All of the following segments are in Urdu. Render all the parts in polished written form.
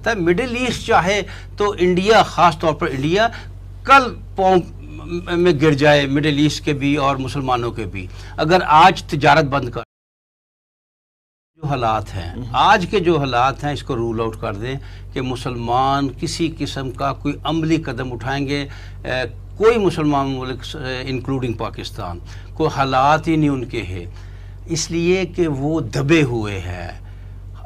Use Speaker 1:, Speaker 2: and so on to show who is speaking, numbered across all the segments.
Speaker 1: مڈل ایسٹ چاہے تو انڈیا، خاص طور پر انڈیا کل پاؤں میں گر جائے، مڈل ایسٹ کے بھی اور مسلمانوں کے بھی، اگر آج تجارت بند کر جو حالات ہیں، آج کے جو حالات ہیں، اس کو رول آؤٹ کر دیں کہ مسلمان کسی قسم کا کوئی عملی قدم اٹھائیں گے، کوئی مسلمان ملک انکلوڈنگ پاکستان، کوئی حالات ہی نہیں ان کے ہیں، اس لیے کہ وہ دبے ہوئے ہیں۔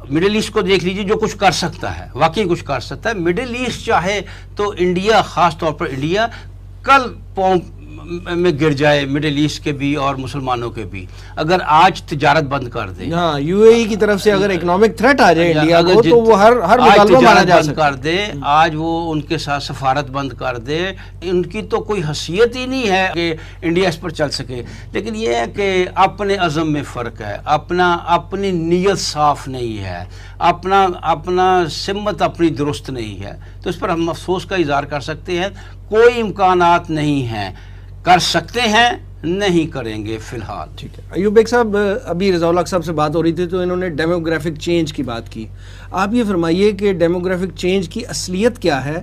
Speaker 1: مڈل ایسٹ کو دیکھ لیجیے، جو کچھ کر سکتا ہے، واقعی کچھ کر سکتا ہے۔ مڈل ایسٹ چاہے تو انڈیا، خاص طور پر انڈیا کل پاؤں میں گر جائے، مڈل ایسٹ کے بھی اور مسلمانوں کے بھی، اگر آج تجارت بند کر دے،
Speaker 2: ہاں یو اے ای کی طرف سے اگر اکنامک تھریٹ آ جائے انڈیا کو تو وہ ہر مطالبہ مانا جا سکتا ہے۔
Speaker 1: کر دے، آج وہ ان کے ساتھ سفارت بند کر دے، ان کی تو کوئی حیثیت ہی نہیں ہے کہ انڈیا اس پر چل سکے۔ لیکن یہ ہے کہ اپنے عزم میں فرق ہے، اپنی نیت صاف نہیں ہے، اپنا سمت اپنی درست نہیں ہے، تو اس پر ہم افسوس کا اظہار کر سکتے ہیں۔ کوئی امکانات نہیں ہیں، کر سکتے ہیں، نہیں کریں گے فی الحال۔
Speaker 2: ٹھیک ہے ایوب بیگ صاحب، ابھی رضا الحق صاحب سے بات ہو رہی تھی تو انہوں نے ڈیموگرافک چینج کی بات کی۔ آپ یہ فرمائیے کہ ڈیموگرافک چینج کی اصلیت کیا ہے،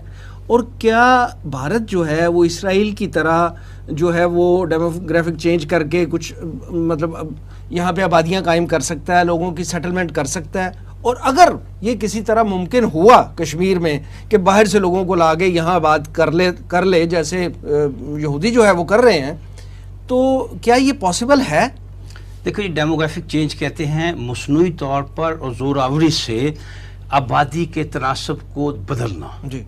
Speaker 2: اور کیا بھارت جو ہے وہ اسرائیل کی طرح جو ہے وہ ڈیموگرافک چینج کر کے کچھ مطلب یہاں پہ آبادیاں قائم کر سکتا ہے، لوگوں کی سیٹلمنٹ کر سکتا ہے؟ اور اگر یہ کسی طرح ممکن ہوا کشمیر میں کہ باہر سے لوگوں کو لا کے یہاں آباد کر لے جیسے یہودی جو ہے وہ کر رہے ہیں، تو کیا یہ پاسبل ہے؟
Speaker 1: دیکھو، یہ ڈیموگرافک چینج کہتے ہیں مصنوعی طور پر اور زور آوری سے آبادی کے تناسب کو بدلنا۔
Speaker 2: جی،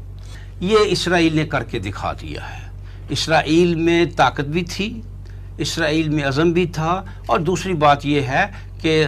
Speaker 1: یہ اسرائیل نے کر کے دکھا دیا ہے۔ اسرائیل میں طاقت بھی تھی، اسرائیل میں عزم بھی تھا، اور دوسری بات یہ ہے کہ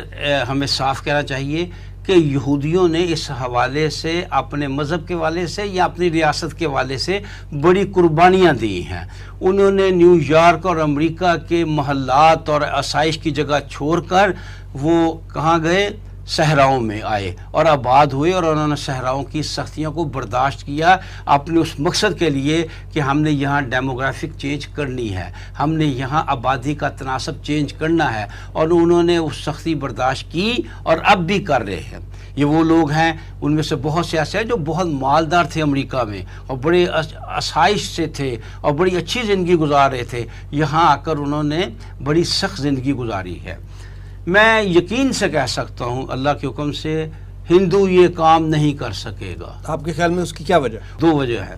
Speaker 1: ہمیں صاف کہنا چاہیے کہ یہودیوں نے اس حوالے سے، اپنے مذہب کے حوالے سے یا اپنی ریاست کے حوالے سے بڑی قربانیاں دی ہیں۔ انہوں نے نیو یارک اور امریکہ کے محلات اور آسائش کی جگہ چھوڑ کر وہ کہاں گئے؟ صحراؤں میں آئے اور آباد ہوئے، اور انہوں نے صحراؤں کی سختیوں کو برداشت کیا اپنے اس مقصد کے لیے کہ ہم نے یہاں ڈیموگرافک چینج کرنی ہے، ہم نے یہاں آبادی کا تناسب چینج کرنا ہے، اور انہوں نے اس سختی برداشت کی اور اب بھی کر رہے ہیں۔ یہ وہ لوگ ہیں، ان میں سے بہت سے ایسے ہیں جو بہت مالدار تھے امریکہ میں اور بڑے آسائش سے تھے اور بڑی اچھی زندگی گزار رہے تھے، یہاں آ کر انہوں نے بڑی سخت زندگی گزاری ہے۔ میں یقین سے کہہ سکتا ہوں اللہ کے حکم سے ہندو یہ کام نہیں کر سکے گا۔
Speaker 2: آپ کے خیال میں اس کی کیا وجہ؟
Speaker 1: دو وجہ ہے۔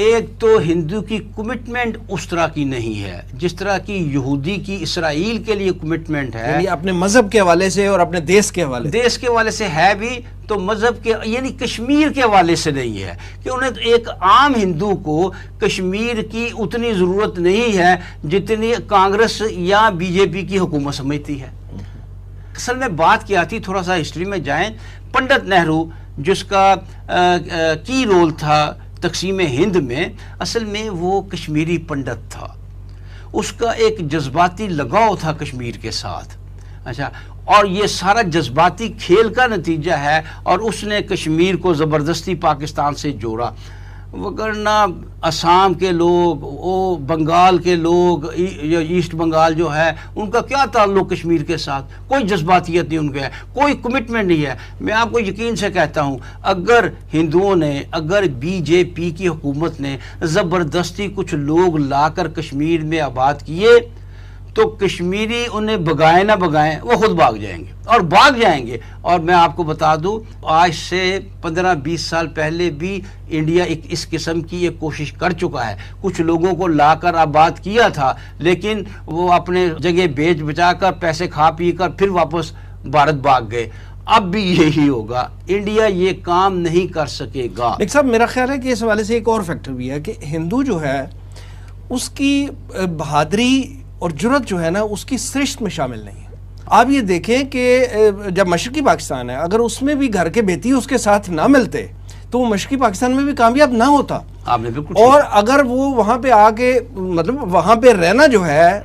Speaker 1: ایک تو ہندو کی کمٹمنٹ اس طرح کی نہیں ہے جس طرح کی یہودی کی اسرائیل کے لیے کمٹمنٹ ہے،
Speaker 2: یعنی اپنے مذہب کے حوالے سے اور اپنے دیش کے حوالے
Speaker 1: سے ہے بھی، تو مذہب کے یعنی کشمیر کے حوالے سے نہیں ہے کہ انہیں ایک عام ہندو کو کشمیر کی اتنی ضرورت نہیں ہے جتنی کانگریس یا بی جے پی کی حکومت سمجھتی ہے۔ اصل میں بات کیا تھی، تھوڑا سا ہسٹری میں جائیں، پنڈت نہرو جس کا کی رول تھا تقسیم ہند میں، اصل میں وہ کشمیری پنڈت تھا، اس کا ایک جذباتی لگاؤ تھا کشمیر کے ساتھ۔ اچھا، اور یہ سارا جذباتی کھیل کا نتیجہ ہے، اور اس نے کشمیر کو زبردستی پاکستان سے جوڑا، وگرنہ آسام کے لوگ، بنگال کے لوگ، ایسٹ بنگال جو ہے، ان کا کیا تعلق کشمیر کے ساتھ؟ کوئی جذباتیت نہیں ان کے ہے، کوئی کمٹمنٹ نہیں ہے۔ میں آپ کو یقین سے کہتا ہوں، اگر ہندوؤں نے، اگر بی جے پی کی حکومت نے زبردستی کچھ لوگ لا کر کشمیر میں آباد کیے تو کشمیری انہیں بگائیں نہ بگائیں، وہ خود بھاگ جائیں گے اور بھاگ جائیں گے۔ اور میں آپ کو بتا دوں، آج سے 15-20 سال پہلے بھی انڈیا اس قسم کی ایک کوشش کر چکا ہے، کچھ لوگوں کو لا کر آباد کیا تھا، لیکن وہ اپنے جگہ بیچ بچا کر پیسے کھا پی کر پھر واپس بھارت بھاگ گئے۔ اب بھی یہی ہوگا، انڈیا یہ کام نہیں کر سکے گا۔
Speaker 2: لیکن صاحب، میرا خیال ہے کہ اس حوالے سے ایک اور فیکٹر بھی ہے کہ ہندو جو ہے اس کی بہادری اور جرت جو ہے نا اس کی سرشت میں شامل نہیں ہے۔ آپ یہ دیکھیں کہ جب مشرقی پاکستان ہے، اگر اس میں بھی گھر کے بیتی اس کے ساتھ نہ ملتے تو وہ مشرقی پاکستان میں بھی کامیاب نہ ہوتا۔
Speaker 1: آپ نے بالکل،
Speaker 2: اور اگر وہ وہاں پہ آ کے مطلب وہاں پہ رہنا جو ہے،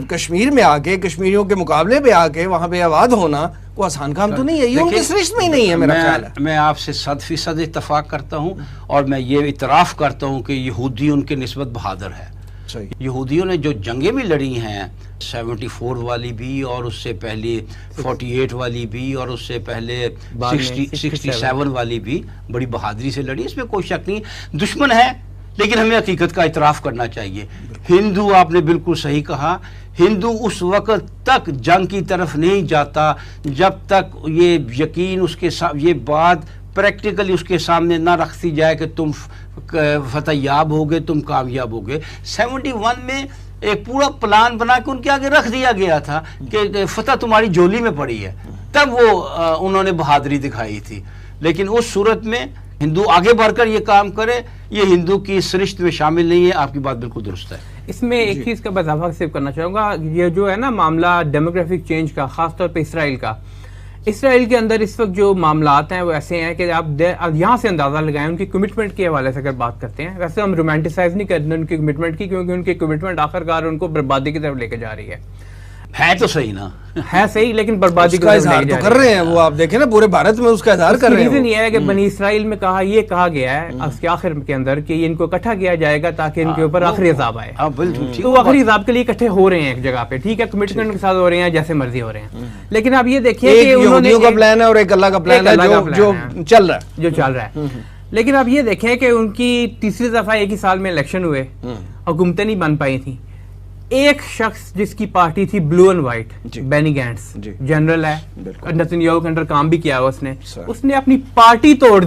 Speaker 2: کشمیر میں آ کے کشمیریوں کے مقابلے پہ آ کے وہاں پہ آباد ہونا وہ آسان کام تو نہیں ہے، یہ ان کی سرشت میں ہی نہیں ہے۔ میرا خیال ہے،
Speaker 1: میں آپ سے 100% اتفاق کرتا ہوں، اور میں یہ اعتراف کرتا ہوں کہ یہودی ان کے نسبت بہادر ہے۔
Speaker 2: صحیح۔
Speaker 1: یہودیوں نے جو جنگیں بھی لڑی ہیں 74 والی بھی اور اس سے پہلے 48 والی بھی اور اس سے پہلے 67 والی بھی بڑی بہادری سے لڑی، اس میں کوئی شک نہیں، دشمن ہے لیکن ہمیں حقیقت کا اعتراف کرنا چاہیے۔ ہندو، آپ نے بالکل صحیح کہا، ہندو اس وقت تک جنگ کی طرف نہیں جاتا جب تک یہ یقین اس کے یہ بات پریکٹیکلی اس کے سامنے نہ رکھتی جائے کہ تم فتح یاب ہوگے، تم کامیاب ہوگے۔ 71 میں ایک پورا پلان بنا کے ان کے آگے رکھ دیا گیا تھا کہ فتح تمہاری جولی میں پڑی ہے، تب وہ انہوں نے بہادری دکھائی تھی۔ لیکن اس صورت میں ہندو آگے بڑھ کر یہ کام کرے، یہ ہندو کی سرشت میں شامل نہیں ہے۔ آپ کی بات بالکل درست ہے۔
Speaker 3: اس میں ایک چیز کا اضافہ صرف کرنا چاہوں گا، یہ جو ہے نا معاملہ ڈیموگرافک چینج کا، خاص طور پہ اسرائیل کا، اسرائیل کے اندر اس وقت جو معاملات ہیں وہ ایسے ہیں کہ آپ یہاں سے اندازہ لگائیں ان کی کمٹمنٹ کے حوالے سے اگر بات کرتے ہیں۔ ویسے ہم رومانٹیسائز نہیں کرتے ان کی کمٹمنٹ کی، کیونکہ ان کی کمٹمنٹ آخرکار ان کو بربادی کی طرف لے کے جا رہی ہے
Speaker 1: تو صحیح نا،
Speaker 3: ہے صحیح، لیکن بربادی کی
Speaker 2: کا
Speaker 3: طرف لے
Speaker 2: اظہار
Speaker 3: کے
Speaker 2: تو
Speaker 3: جا
Speaker 2: کر رہے ہیں وہ، آپ دیکھیں نا پورے بھارت میں اس کا اظہار کر رہے ہیں۔
Speaker 3: ریزن یہ ہے کہ بنی اسرائیل میں یہ کہا گیا ہے اس کے آخر کے اندر کہ ان کو اکٹھا کیا جائے گا تاکہ ان کے اوپر آخری عذاب آئے، تو وہ آخری عذاب کے لیے اکٹھے ہو رہے ہیں ایک جگہ پہ، ٹھیک ہے، کمٹمنٹ کے ساتھ ہو رہے ہیں، جیسے مرضی ہو رہے ہیں۔ لیکن آپ یہ دیکھیے کہ
Speaker 2: یہودیوں کا پلان ہے اور ایک اللہ کا پلان ہے جو چل رہا ہے۔
Speaker 3: لیکن آپ یہ دیکھیں کہ ان کی تیسری دفعہ ایک ہی سال میں الیکشن ہوئے، حکومتیں نہیں بن پائی تھیں۔ ایک شخص جس کی پارٹی تھی بلو اینڈ وائٹ، بینی گینٹس، جنرل ہے، نیتن یاہو کے اندر کام بھی کیا اس نے اپنی پارٹی توڑ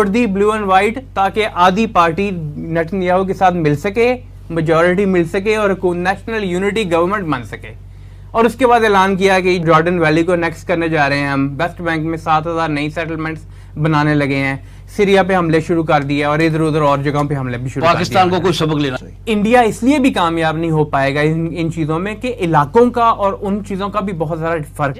Speaker 3: دی، بلو اینڈ وائٹ، تاکہ آدھی پارٹی نیتن یاہو کے ساتھ مل سکے، میجورٹی مل سکے اور نیشنل یونٹی گورنمنٹ بن سکے۔ اور اس کے بعد اعلان کیا کہ جارڈن ویلی کو نیکس کرنے جا رہے ہیں ہم، ویسٹ بینک میں 7000 نئی سیٹلمنٹس بنانے لگے ہیں، سیریا پہ حملے شروع کر دیا اور ادھر ادھر اور جگہوں پہ حملے بھی شروع کر دیا۔
Speaker 1: پاکستان کو کوئی سبق لینا،
Speaker 3: انڈیا اس لیے بھی کامیاب نہیں ہو پائے گا ان چیزوں میں کہ علاقوں کا اور ان چیزوں کا بھی بہت زیادہ فرق